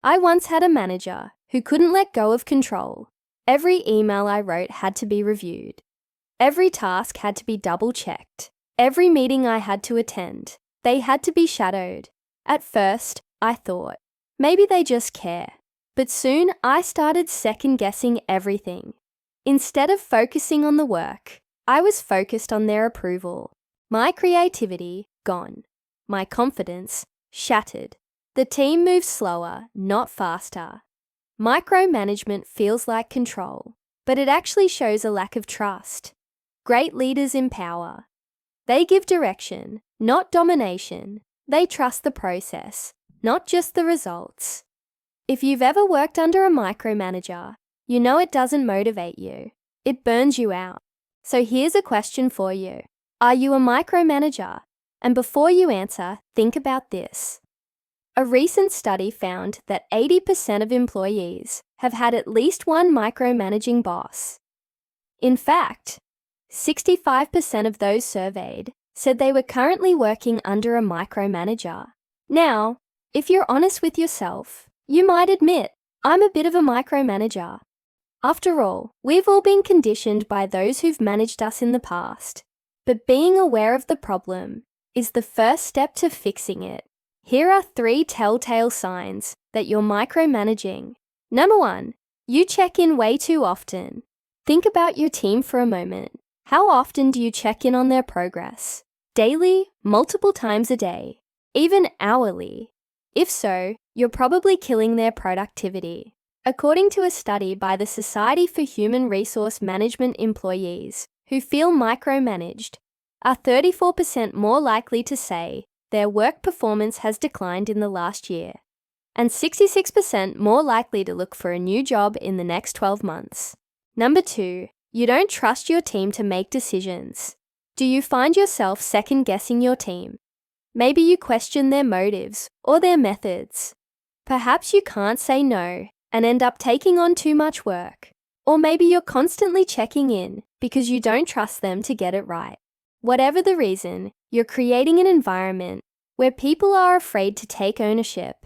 I once had a manager who couldn't let go of control. Every email I wrote had to be reviewed. Every task had to be double-checked. Every meeting I had to attend, they had to be shadowed. At first, I thought, maybe they just care. But soon I started second-guessing everything. Instead of focusing on the work, I was focused on their approval. My creativity, gone. My confidence, shattered. The team moves slower, not faster. Micromanagement feels like control, but it actually shows a lack of trust. Great leaders empower. They give direction, not domination. They trust the process, not just the results. If you've ever worked under a micromanager, you know it doesn't motivate you. It burns you out. So here's a question for you. Are you a micromanager? And before you answer, think about this. A recent study found that 80% of employees have had at least one micromanaging boss. In fact, 65% of those surveyed said they were currently working under a micromanager. Now, if you're honest with yourself, you might admit, I'm a bit of a micromanager. After all, we've all been conditioned by those who've managed us in the past. But being aware of the problem is the first step to fixing it. Here are 3 telltale signs that you're micromanaging. Number 1, you check in way too often. Think about your team for a moment. How often do you check in on their progress? Daily, multiple times a day, even hourly? If so, you're probably killing their productivity. According to a study by the Society for Human Resource Management employees who feel micromanaged are 34% more likely to say their work performance has declined in the last year, and 66% more likely to look for a new job in the next 12 months. Number 2, you don't trust your team to make decisions. Do you find yourself second-guessing your team? Maybe you question their motives or their methods. Perhaps you can't say no and end up taking on too much work. Or maybe you're constantly checking in because you don't trust them to get it right. Whatever the reason, you're creating an environment where people are afraid to take ownership.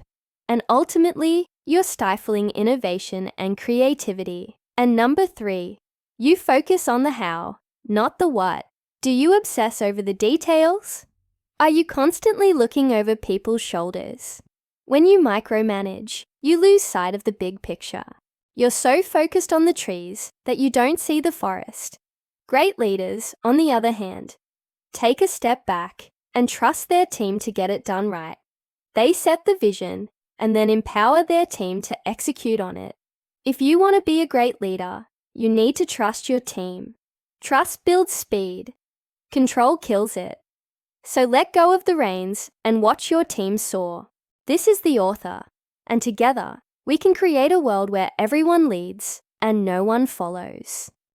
And ultimately, you're stifling innovation and creativity. And number 3, you focus on the how, not the what. Do you obsess over the details? Are you constantly looking over people's shoulders? When you micromanage, you lose sight of the big picture. You're so focused on the trees that you don't see the forest. Great leaders, on the other hand, take a step back and trust their team to get it done right. They set the vision and then empower their team to execute on it. If you want to be a great leader, you need to trust your team. Trust builds speed. Control kills it. So let go of the reins and watch your team soar. This is the author, and together we can create a world where everyone leads and no one follows.